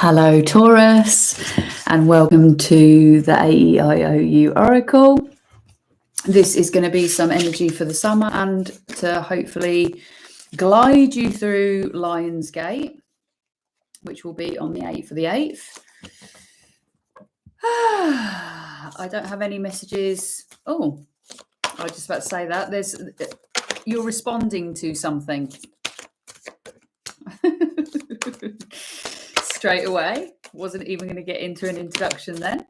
Hello, Taurus, and welcome to the AEIOU Oracle. This is going to be some energy for the summer and to hopefully glide you through Lion's Gate, which will be on the 8th of the 8th. I don't have any messages. Oh, I was just about to say that. You're responding to something. Straight away. Wasn't even going to get into an introduction then.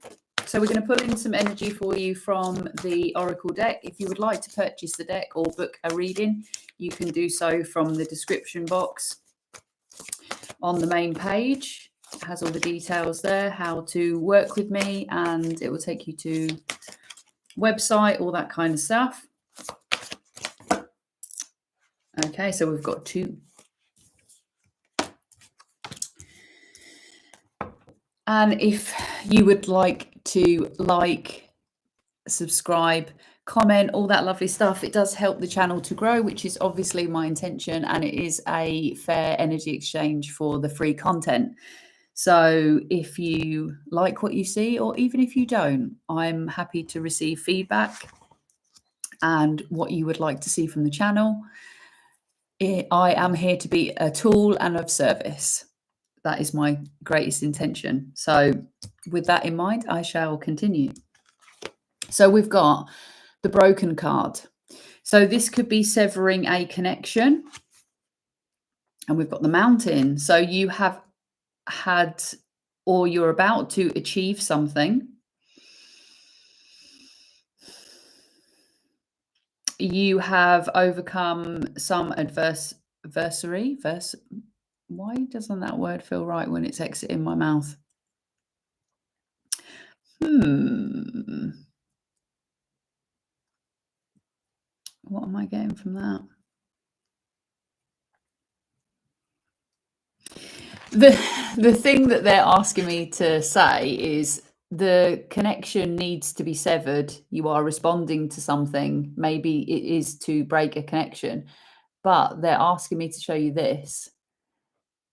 So we're going to pull in some energy for you from the Oracle deck. If you would like to purchase the deck or book a reading, you can do so from the description box on the main page. It has all the details there, how to work with me, and it will take you to website, all that kind of stuff. Okay, so we've got two. And if you would like to subscribe, comment, all that lovely stuff, it does help the channel to grow, which is obviously my intention, and it is a fair energy exchange for the free content. So if you like what you see, or even if you don't, I'm happy to receive feedback and what you would like to see from the channel. I am here to be a tool and of service. That is my greatest intention. So with that in mind, I shall continue. So we've got the Broken card. So this could be severing a connection. And we've got the Mountain. So you have had, or you're about to achieve something. You have overcome some adversary. Why doesn't that word feel right when it's exiting my mouth? What am I getting from that? The thing that they're asking me to say is the connection needs to be severed. You are responding to something. Maybe it is to break a connection, but they're asking me to show you this.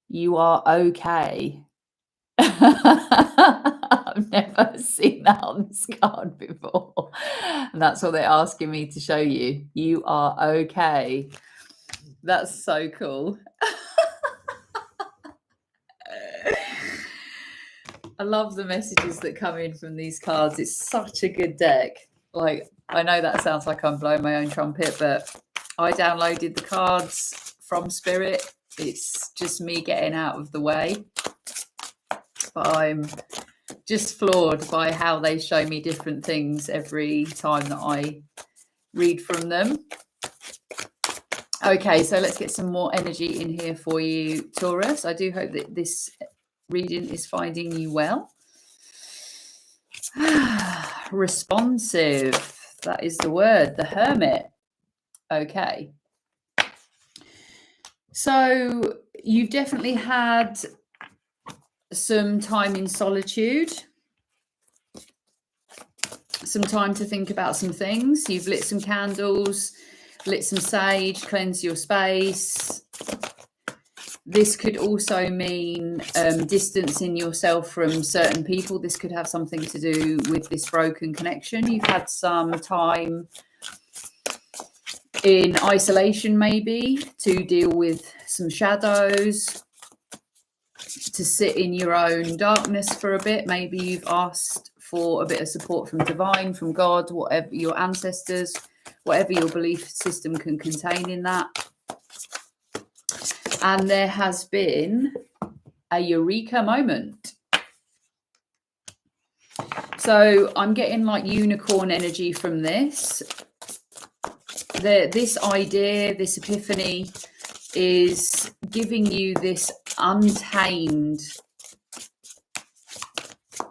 You are okay. I've never seen that on this card before. And that's what they're asking me to show you. You are okay. That's so cool. I love the messages that come in from these cards. It's such a good deck. Like, I know that sounds like I'm blowing my own trumpet, but I downloaded the cards from Spirit. It's just me getting out of the way. But I'm just floored by how they show me different things every time that I read from them. Okay, so let's get some more energy in here for you, Taurus. I do hope that this reading is finding you well. Responsive, that is the word, the Hermit. Okay. So you've definitely had some time in solitude, some time to think about some things. You've lit some candles, lit some sage, cleanse your space. This could also mean distancing yourself from certain people. This could have something to do with this broken connection. You've had some time in isolation, maybe, to deal with some shadows, to sit in your own darkness for a bit. Maybe you've asked for a bit of support from divine, from God, whatever your ancestors, whatever your belief system can contain in that. And there has been a eureka moment. So I'm getting like unicorn energy from this. This idea, this epiphany is giving you this untamed.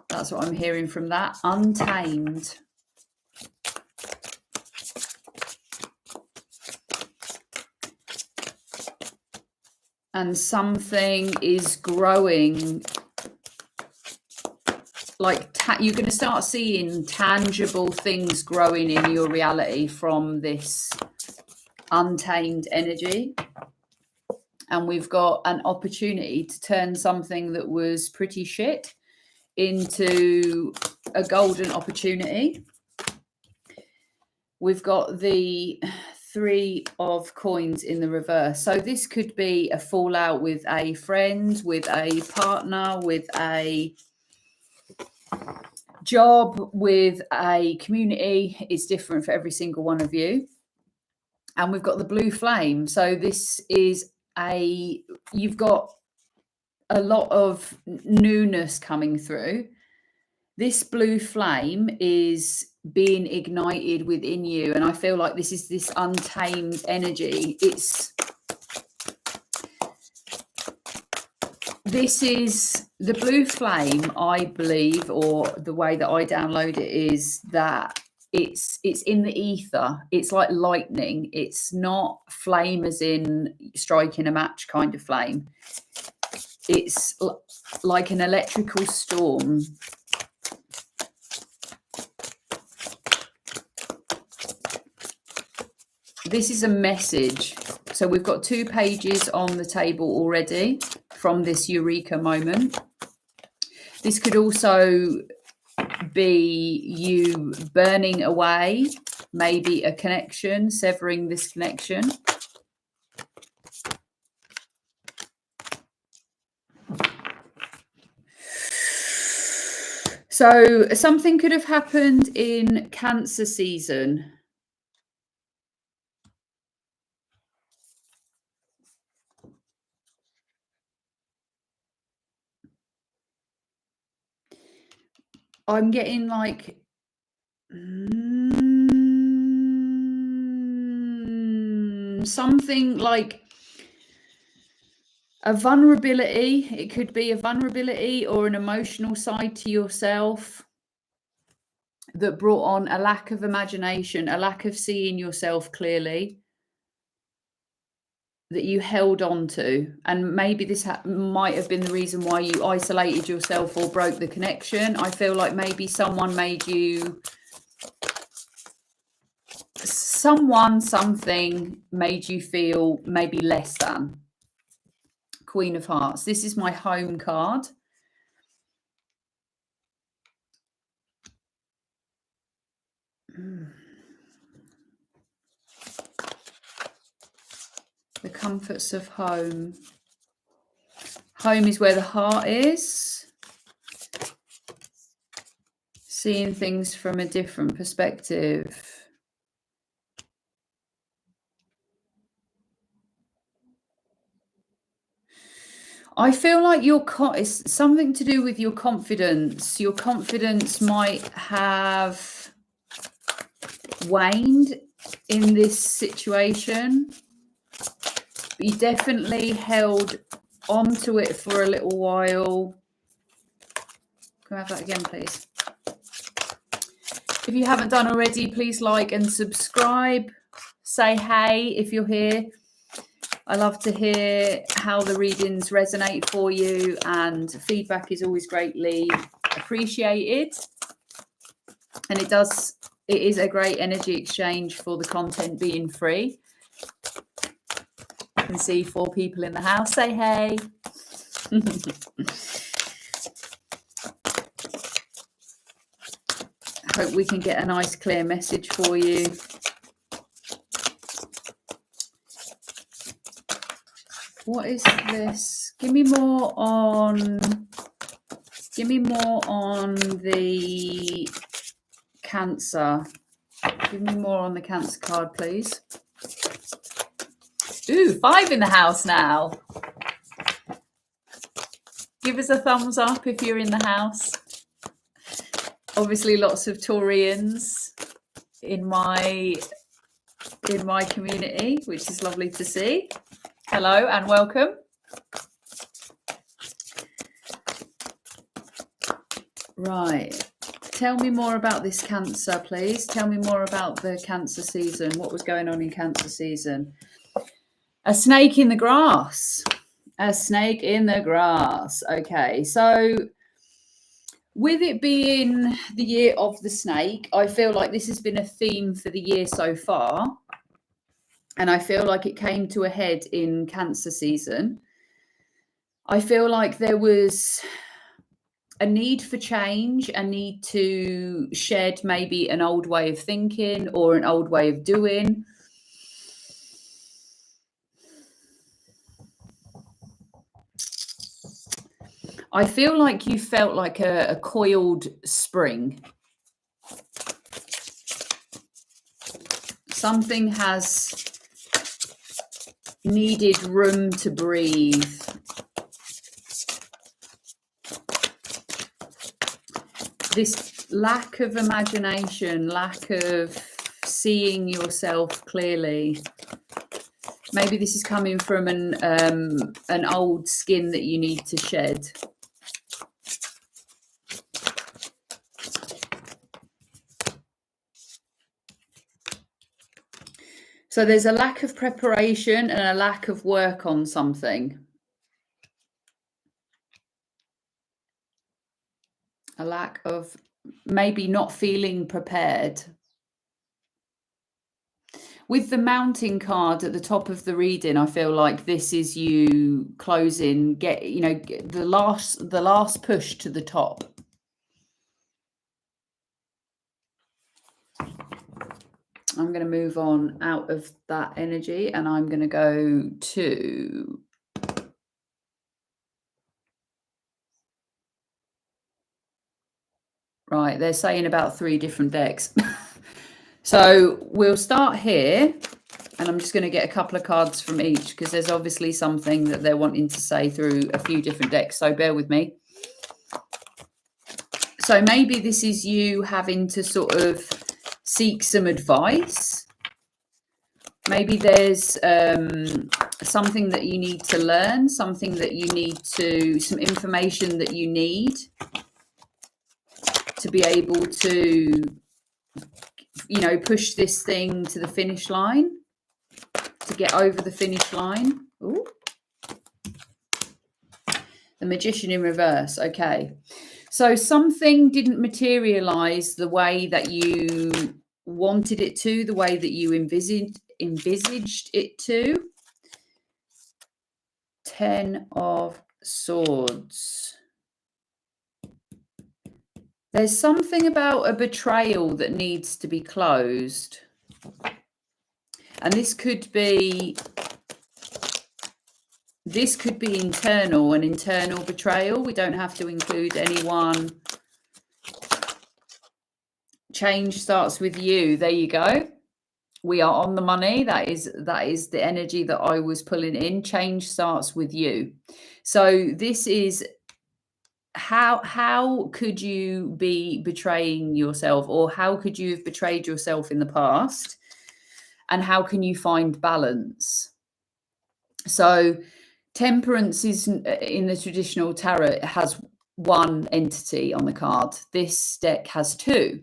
That's what I'm hearing from that. Untamed. And something is growing. Like you're going to start seeing tangible things growing in your reality from this untamed energy. And we've got an opportunity to turn something that was pretty shit into a golden opportunity. We've got the 3 of coins in the reverse. So this could be a fallout with a friend, with a partner, with a job, with a community. It's different for every single one of you. And we've got the blue flame. So this is you've got a lot of newness coming through. This blue flame is being ignited within you. And I feel like this is this untamed energy. This is the blue flame, I believe, or the way that I download it is that it's in the ether. It's like lightning. It's not flame as in striking a match kind of flame. It's like an electrical storm. This is a message. So we've got 2 pages on the table already from this eureka moment. This could also be you burning away, maybe a connection, severing this connection. So something could have happened in Cancer season. I'm getting like something like a vulnerability. It could be a vulnerability or an emotional side to yourself that brought on a lack of imagination, a lack of seeing yourself clearly, that you held on to. And maybe this might have been the reason why you isolated yourself or broke the connection. I feel like maybe someone made you, something made you feel maybe less than. Queen of Hearts. This is my home card. The comforts of home. Home is where the heart is. Seeing things from a different perspective. I feel like it's something to do with your confidence. Your confidence might have waned in this situation. You definitely held onto it for a little while. Can I have that again, please? If you haven't done already, please like and subscribe. Say hey if you're here. I love to hear how the readings resonate for you, and feedback is always greatly appreciated. And it is a great energy exchange for the content being free. I can see 4 people in the house. Say hey. Hope we can get a nice clear message for you. What is this? Give me more on the Cancer. Give me more on the Cancer card, please. Ooh, 5 in the house now. Give us a thumbs up if you're in the house. Obviously, lots of Taurians in my community, which is lovely to see. Hello and welcome. Right. Tell me more about this Cancer, please. Tell me more about the Cancer season. What was going on in Cancer season? A snake in the grass. A snake in the grass. Okay, so with it being the year of the snake, I feel like this has been a theme for the year so far. And I feel like it came to a head in Cancer season. I feel like there was a need for change, a need to shed maybe an old way of thinking or an old way of doing. I feel like you felt like a coiled spring. Something has needed room to breathe. This lack of imagination, lack of seeing yourself clearly. Maybe this is coming from an old skin that you need to shed. So there's a lack of preparation and a lack of work on something. A lack of maybe not feeling prepared. With the mountain card at the top of the reading, I feel like this is you closing, get the last push to the top. I'm going to move on out of that energy and I'm going to go to right. They're saying about 3 different decks. So we'll start here and I'm just going to get a couple of cards from each because there's obviously something that they're wanting to say through a few different decks. So bear with me. So maybe this is you having to sort of seek some advice. Maybe there's something that you need to learn, some information that you need to be able to, push this thing to the finish line, to get over the finish line. Ooh. The Magician in reverse. Okay. So something didn't materialize the way that you wanted it to, the way that you envisaged it to. 10 of Swords. There's something about a betrayal that needs to be closed. And this could be internal, an internal betrayal. We don't have to include anyone. Change starts with you. There you go. We are on the money. That is the energy that I was pulling in. Change starts with you. So this is how could you be betraying yourself, or how could you have betrayed yourself in the past? And how can you find balance? So Temperance is in the traditional tarot, it has one entity on the card. This deck has 2.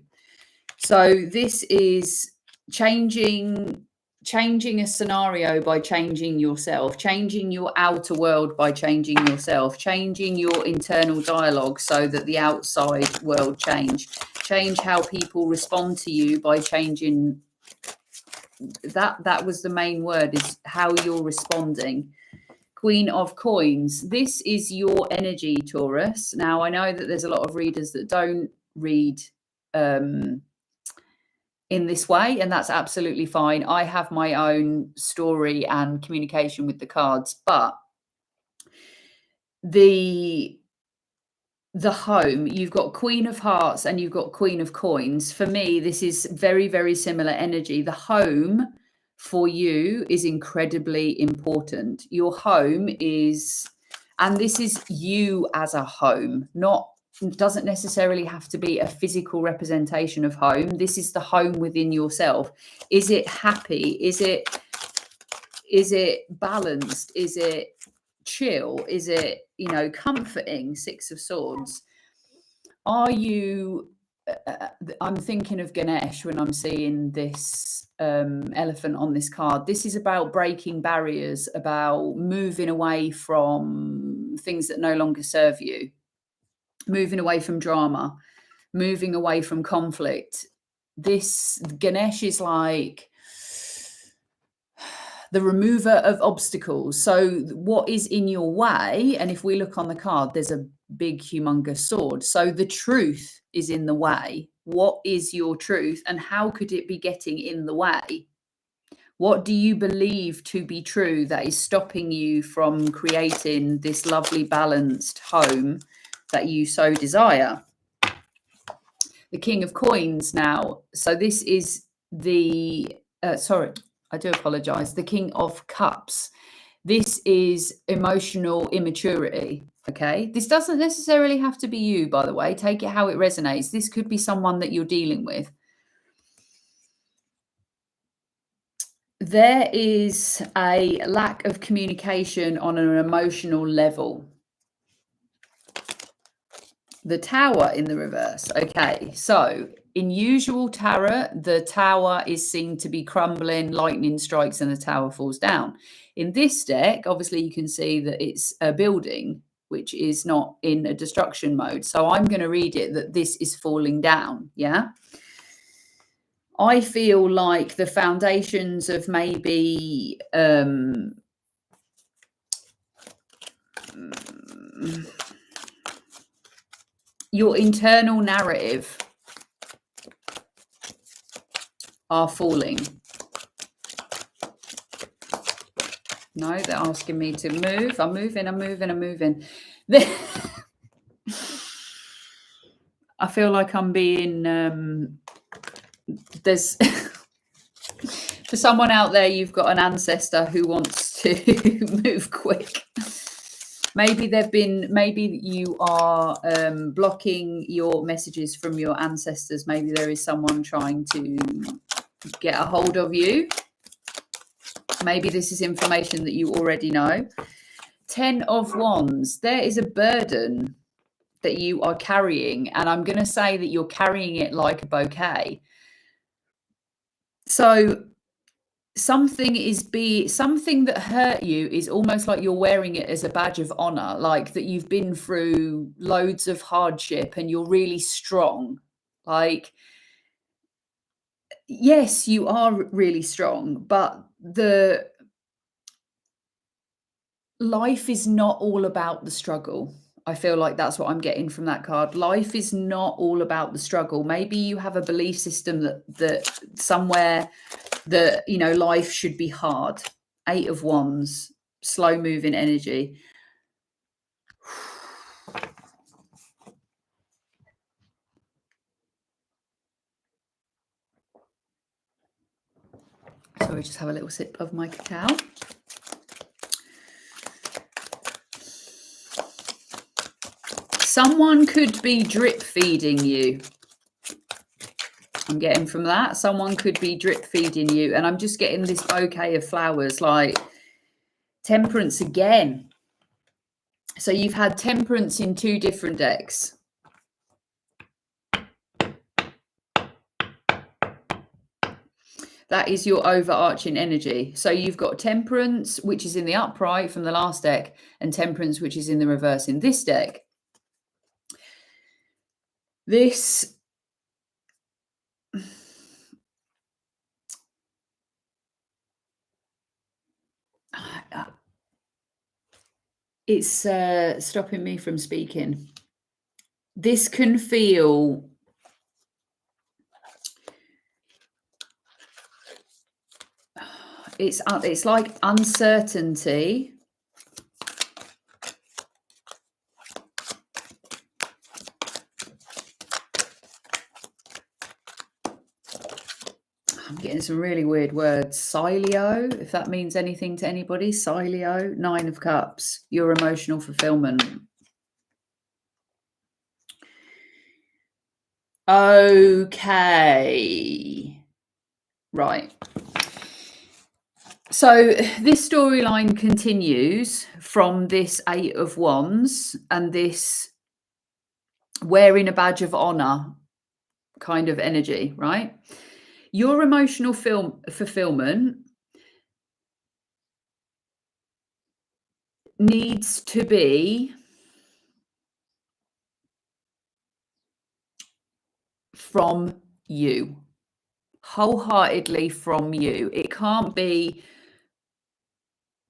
So this is changing a scenario by changing yourself, changing your outer world by changing yourself, changing your internal dialogue so that the outside world change how people respond to you by changing that was the main word, is how you're responding. Queen of Coins. This is your energy, Taurus. Now, I know that there's a lot of readers that don't read in this way, and that's absolutely fine. I have my own story and communication with the cards, but the home, you've got Queen of Hearts and you've got Queen of Coins. For me, this is very, very similar energy. The home for you is incredibly important. Your home is, and this is you as a home, doesn't necessarily have to be a physical representation of home. This is the home within yourself. Is it happy? Is it balanced? Is it chill? Is it, comforting? 6 of Swords. Are you I'm thinking of Ganesh when I'm seeing this elephant on this card. This is about breaking barriers, about moving away from things that no longer serve you, moving away from drama, moving away from conflict. This Ganesh is like the remover of obstacles. So what is in your way? And if we look on the card, there's a big, humongous sword. So the truth is in the way. What is your truth and how could it be getting in the way? What do you believe to be true that is stopping you from creating this lovely, balanced home that you so desire? The King of Coins now. So this is the, sorry, I do apologize. The King of Cups. This is emotional immaturity. Okay. This doesn't necessarily have to be you, by the way. Take it how it resonates. This could be someone that you're dealing with. There is a lack of communication on an emotional level. The Tower in the reverse. Okay, so in usual tarot, the tower is seen to be crumbling, lightning strikes, and the tower falls down. In this deck, obviously, you can see that it's a building, which is not in a destruction mode. So I'm going to read it that this is falling down. Yeah. I feel like the foundations of maybe your internal narrative are falling. No, they're asking me to move. I'm moving. I feel like I'm being there's for someone out there, you've got an ancestor who wants to move quick. Maybe you are blocking your messages from your ancestors. Maybe there is someone trying to get a hold of you. Maybe this is information that you already know. 10 of Wands. There is a burden that you are carrying, and I'm going to say that you're carrying it like a bouquet. So something that hurt you is almost like you're wearing it as a badge of honor, like that you've been through loads of hardship and you're really strong. Like, yes, you are really strong, but the life is not all about the struggle. I feel like that's what I'm getting from that card. Life is not all about the struggle. Maybe you have a belief system that somewhere that, you know, life should be hard. 8 of Wands, slow moving energy. Sorry, just have a little sip of my cacao. Someone could be drip feeding you. I'm getting from that. Someone could be drip feeding you. And I'm just getting this bouquet of flowers, like Temperance again. So you've had Temperance in 2 different decks. That is your overarching energy. So you've got Temperance, which is in the upright from the last deck, and Temperance, which is in the reverse in this deck. This it's stopping me from speaking. This can feel it's like uncertainty. I'm getting some really weird words. Sileo, if that means anything to anybody. Sileo, 9 of Cups, your emotional fulfillment. Okay. Right. So this storyline continues from this 8 of Wands and this wearing a badge of honor kind of energy, right? Your emotional fulfillment needs to be from you, wholeheartedly from you. It can't be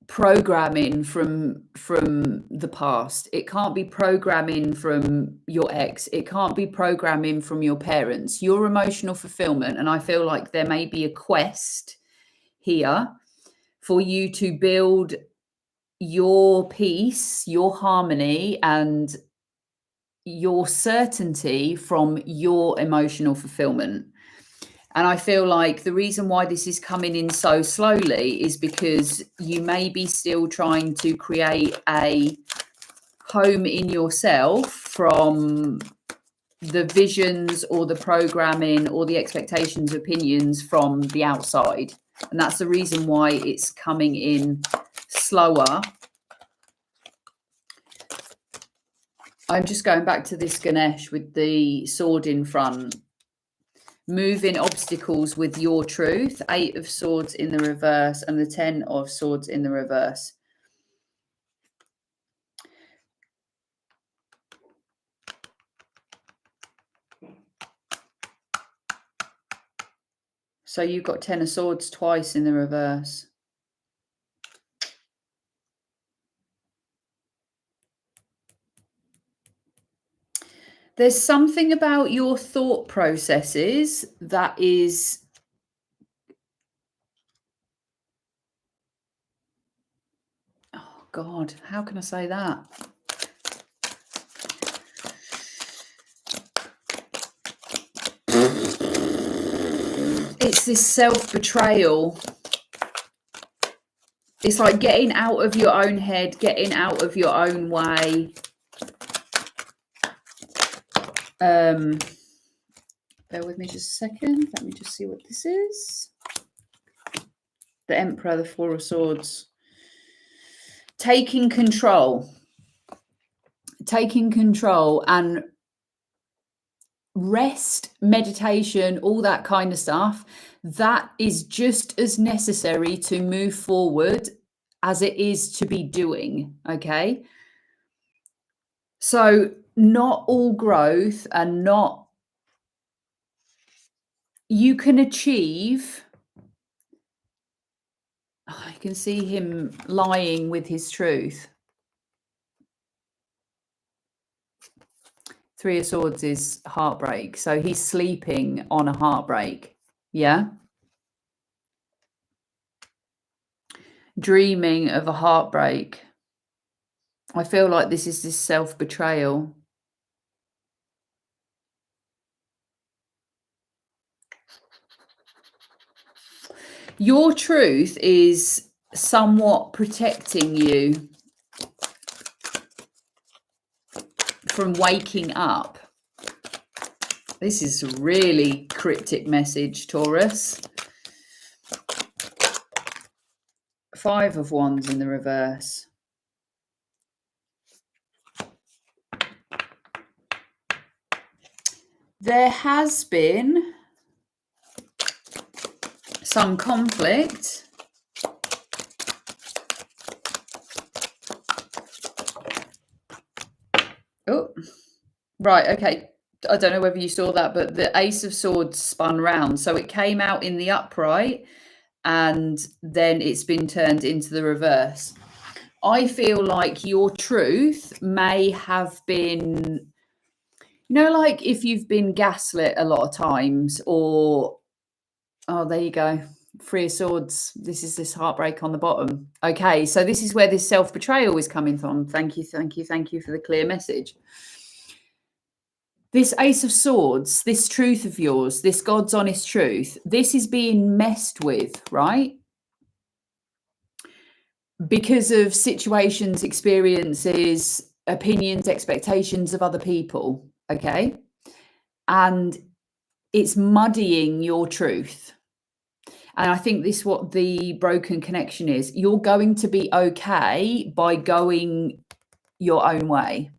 programming from the past. It can't be programming from your ex. It can't be programming from your parents. Your emotional fulfillment, and I feel like there may be a quest here for you to build your peace, your harmony, and your certainty from your emotional fulfillment. And I feel like the reason why this is coming in so slowly is because you may be still trying to create a home in yourself from the visions or the programming or the expectations, opinions from the outside. And that's the reason why it's coming in slower. I'm just going back to this Ganesh with the sword in front. Moving obstacles with your truth. 8 of Swords in the reverse and the 10 of Swords in the reverse. So you've got 10 of Swords twice in the reverse. There's something about your thought processes that is God, how can I say that? It's this self-betrayal. It's like getting out of your own head, getting out of your own way. Bear with me just a second. Let me just see what this is. The Emperor, the 4 of Swords. Taking control and rest, meditation, all that kind of stuff, that is just as necessary to move forward as it is to be doing. Okay, so not all growth and not you can achieve. I can see him lying with his truth. 3 of Swords is heartbreak. So he's sleeping on a heartbreak. Yeah. Dreaming of a heartbreak. I feel like this is this self-betrayal. Your truth is somewhat protecting you from waking up. This is a really cryptic message, Taurus. 5 of Wands in the reverse. There has been some conflict. Oh, right. Okay. I don't know whether you saw that, but the Ace of Swords spun round. So it came out in the upright and then it's been turned into the reverse. I feel like your truth may have been, you know, like if you've been gaslit a lot of times or, oh, there you go. 3 of Swords. This is this heartbreak on the bottom. Okay, so this is where this self-betrayal is coming from. Thank you, thank you, thank you for the clear message. This Ace of Swords, this truth of yours, this God's honest truth, this is being messed with, right? Because of situations, experiences, opinions, expectations of other people, okay? And it's muddying your truth. And I think this is what the broken connection is. You're going to be okay by going your own way.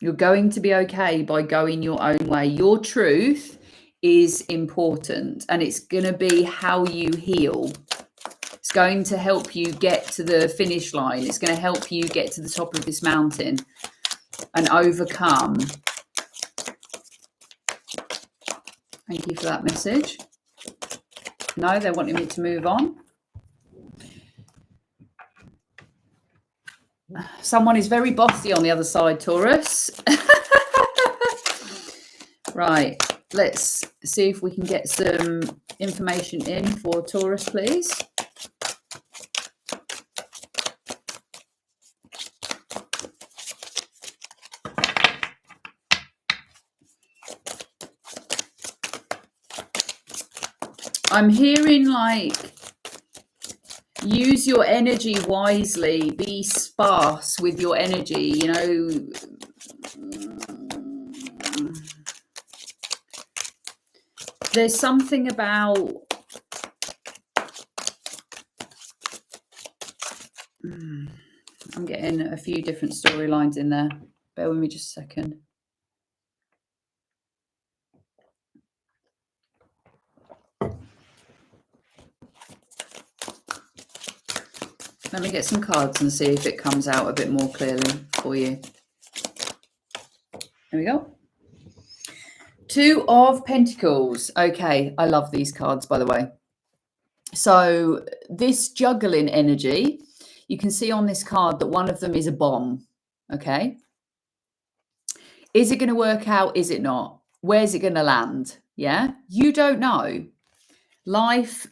You're going to be okay by going your own way. Your truth is important and it's going to be how you heal. It's going to help you get to the finish line. It's going to help you get to the top of this mountain and overcome. Thank you for that message. No, they're wanting me to move on. Someone is very bossy on the other side, Taurus. Right, let's see if we can get some information in for Taurus, please. I'm hearing like use your energy wisely, be sparse with your energy, you know. There's something about I'm getting a few different storylines in there. Bear with me just a second. Let me get some cards and see if it comes out a bit more clearly for you. There we go. 2 of Pentacles. Okay, I love these cards, by the way. So this juggling energy, you can see on this card that one of them is a bomb. Okay. Is it going to work out? Is it not? Where's it going to land? Yeah, you don't know. Life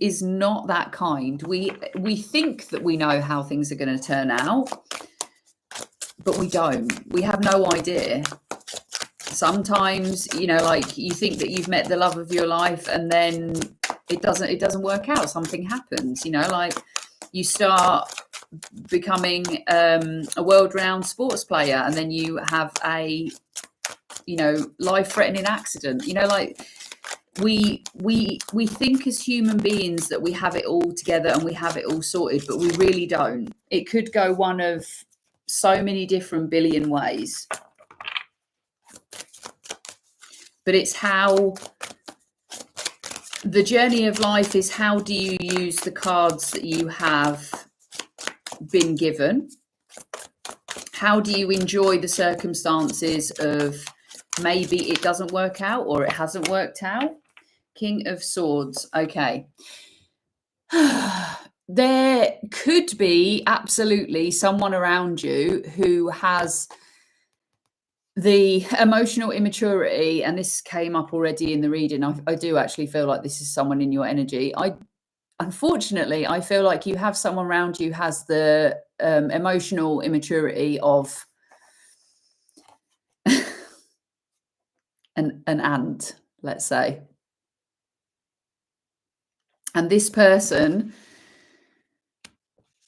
is not that kind. We think that we know how things are going to turn out, but we don't. We have no idea. Sometimes, you know, like you think that you've met the love of your life and then it doesn't work out. Something happens, you know, like you start becoming a world-renowned sports player and then you have a, you know, life-threatening accident. You know, like we think as human beings that we have it all together and we have it all sorted, but we really don't. It could go one of so many different billion ways. But it's how the journey of life is, how do you use the cards that you have been given? How do you enjoy the circumstances of maybe it doesn't work out or it hasn't worked out? King of Swords. Okay. There could be absolutely someone around you who has the emotional immaturity, and this came up already in the reading. I do actually feel like this is someone in your energy. Unfortunately, I feel like you have someone around you who has the emotional immaturity of an ant, let's say. And this person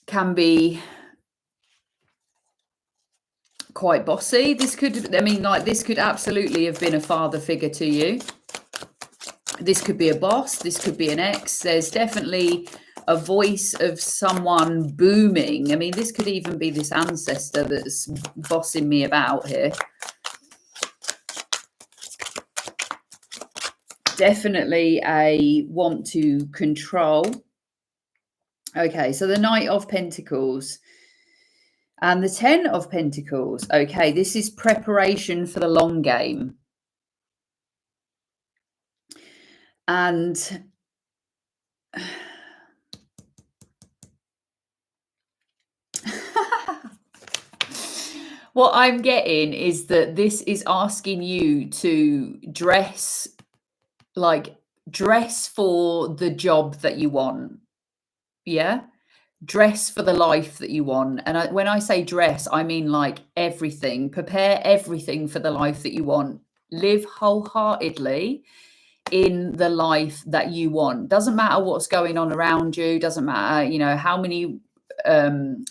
can be quite bossy. This could, I mean, like this could absolutely have been a father figure to you. This could be a boss. This could be an ex. There's definitely a voice of someone booming. I mean, this could even be this ancestor that's bossing me about here. Definitely a want to control. Okay, so the Knight of Pentacles and the 10 of Pentacles. Okay, this is preparation for the long game. And what I'm getting is that this is asking you to dress for the job that you want. Yeah. Dress for the life that you want. And when I say dress, I mean like everything. Prepare everything for the life that you want. Live wholeheartedly in the life that you want. Doesn't matter what's going on around you. Doesn't matter, you know, how many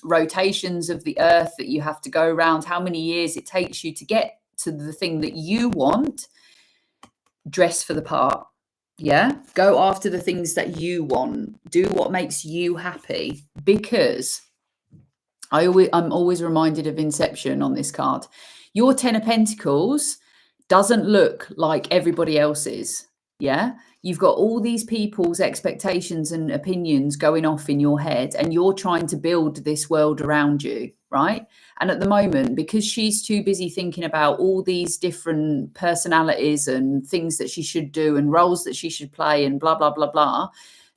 rotations of the earth that you have to go around, how many years it takes you to get to the thing that you want. Dress for the part. Yeah, go after the things that you want. Do what makes you happy, because I'm always reminded of Inception on this card. Your 10 of Pentacles doesn't look like everybody else's. Yeah, you've got all these people's expectations and opinions going off in your head, and you're trying to build this world around you, right? And at the moment, because she's too busy thinking about all these different personalities and things that she should do and roles that she should play and blah, blah, blah, blah,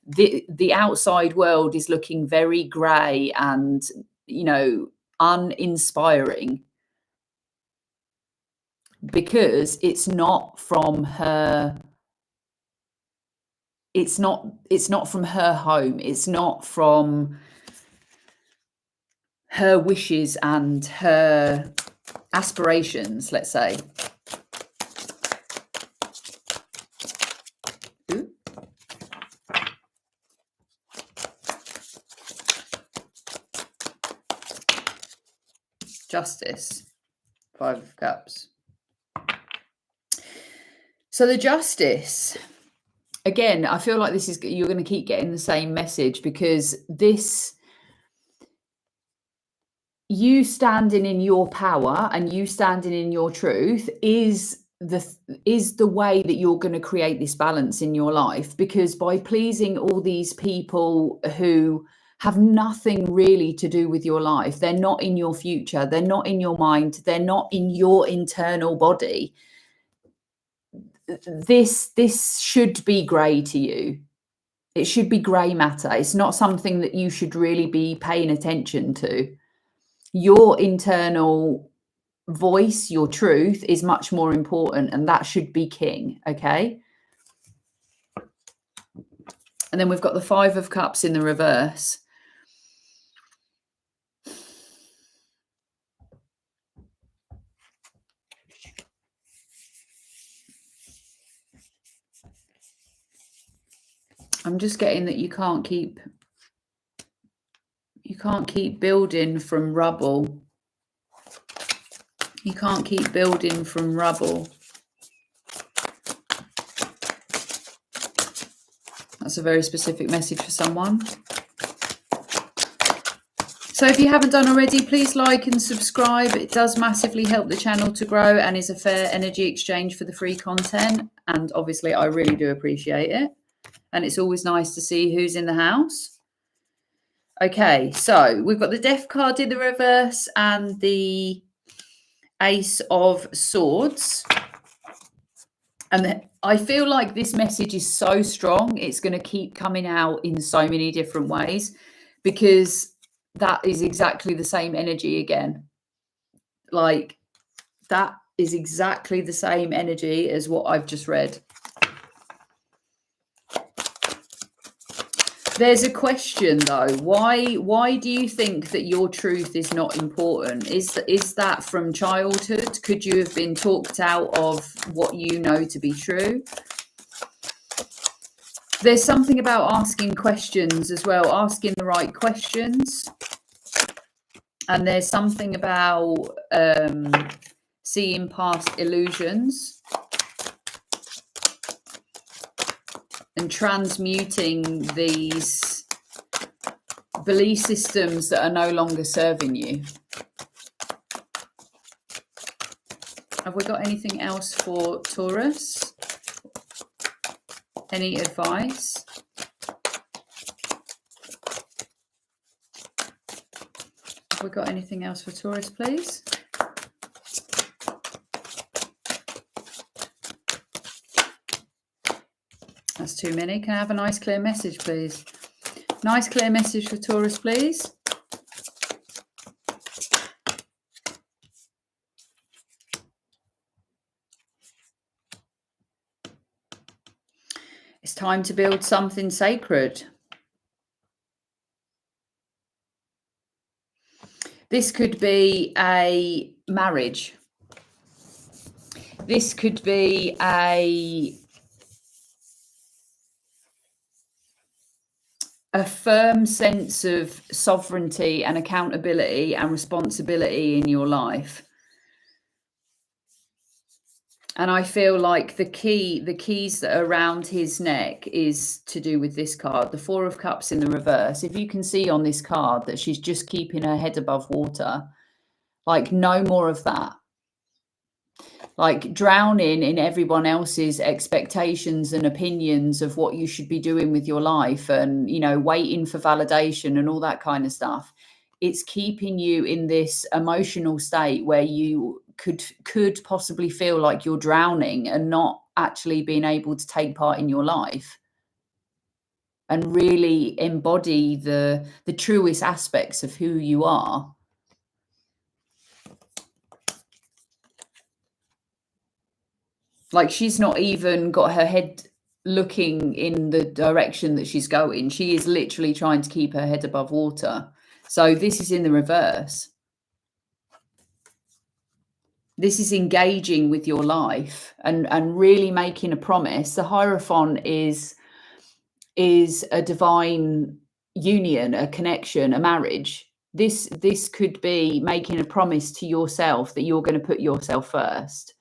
the outside world is looking very grey and uninspiring, because it's not from her. It's not from her home. It's not from her wishes and her aspirations, let's say. Ooh. Justice, 5 of Cups. So the Justice, again, I feel like you're going to keep getting the same message, because you standing in your power and you standing in your truth is the way that you're going to create this balance in your life. Because by pleasing all these people who have nothing really to do with your life, they're not in your future, they're not in your mind, they're not in your internal body, this should be grey to you. It should be grey matter. It's not something that you should really be paying attention to. Your internal voice, your truth, is much more important, and that should be king. Okay. And then we've got the 5 of Cups in the reverse. I'm just getting that you can't keep building from rubble. You can't keep building from rubble. That's a very specific message for someone. So if you haven't done already, please like and subscribe. It does massively help the channel to grow and is a fair energy exchange for the free content. And obviously, I really do appreciate it. And it's always nice to see who's in the house. Okay, so we've got the Death card in the reverse and the Ace of Swords. And I feel like this message is so strong. It's going to keep coming out in so many different ways, because that is exactly the same energy again. Like, that is exactly the same energy as what I've just read. There's a question though. Why do you think that your truth is not important? Is that from childhood? Could you have been talked out of what you know to be true? There's something about asking questions as well, asking the right questions. And there's something about seeing past illusions and transmuting these belief systems that are no longer serving you. Have we got anything else for Taurus? Any advice? Have we got anything else for Taurus, please? That's too many. Can I have a nice clear message, please? Nice clear message for Taurus, please. It's time to build something sacred. This could be a marriage. This could be a firm sense of sovereignty and accountability and responsibility in your life. And I feel like the keys that are around his neck is to do with this card, the 4 of Cups in the reverse. If you can see on this card that she's just keeping her head above water, like no more of that. Like drowning in everyone else's expectations and opinions of what you should be doing with your life, and, you know, waiting for validation and all that kind of stuff. It's keeping you in this emotional state where you could possibly feel like you're drowning and not actually being able to take part in your life. and really embody the truest aspects of who you are. Like, she's not even got her head looking in the direction that she's going. She is literally trying to keep her head above water. So this is in the reverse. This is engaging with your life and really making a promise. The Hierophant is a divine union, a connection, a marriage. This could be making a promise to yourself that you're going to put yourself first,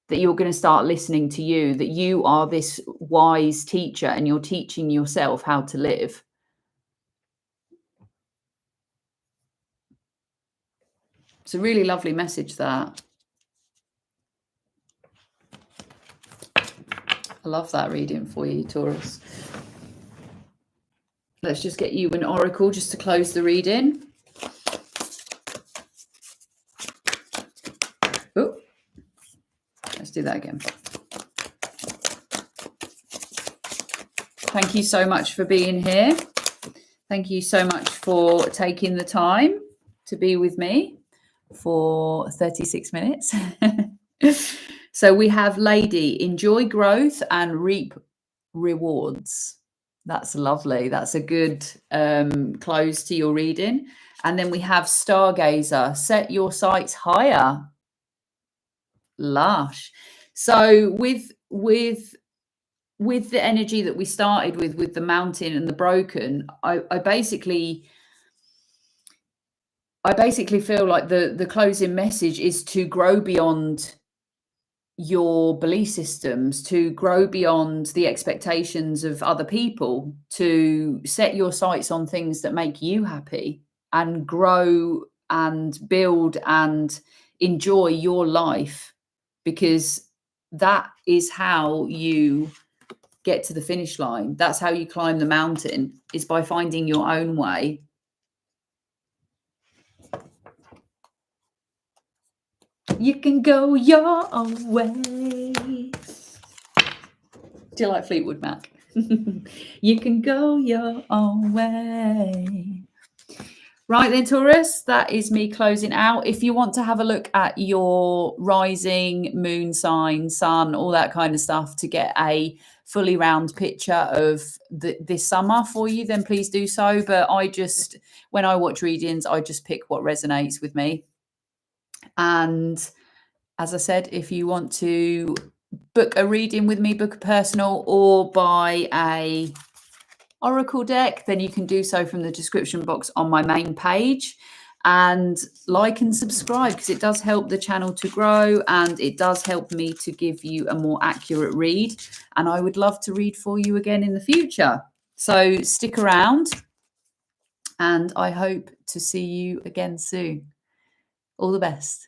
that you're going to start listening to you, that you are this wise teacher and you're teaching yourself how to live. It's a really lovely message, that. I love that reading for you, Taurus. Let's just get you an oracle just to close the reading. Oh, let's do that again. Thank you so much for being here. Thank you so much for taking the time to be with me for 36 minutes. So we have Lady, enjoy growth and reap rewards. That's lovely. That's a good close to your reading. And then we have Stargazer, set your sights higher. Lush. So with the energy that we started with the mountain and the broken, I basically feel like the closing message is to grow beyond your belief systems, to grow beyond the expectations of other people, to set your sights on things that make you happy and grow and build and enjoy your life, because that is how you get to the finish line. That's how you climb the mountain, is by finding your own way. You can go your own way. Do you like Fleetwood Mac? You can go your own way. Right then, Taurus, that is me closing out. If you want to have a look at your rising, moon sign, sun, all that kind of stuff to get a fully round picture of this summer for you, then please do so. But when I watch readings, I just pick what resonates with me. And as I said, if you want to book a reading with me, book a personal, or buy a oracle deck, then you can do so from the description box on my main page. And like and subscribe, because it does help the channel to grow and it does help me to give you a more accurate read. And I would love to read for you again in the future. So stick around and I hope to see you again soon. All the best.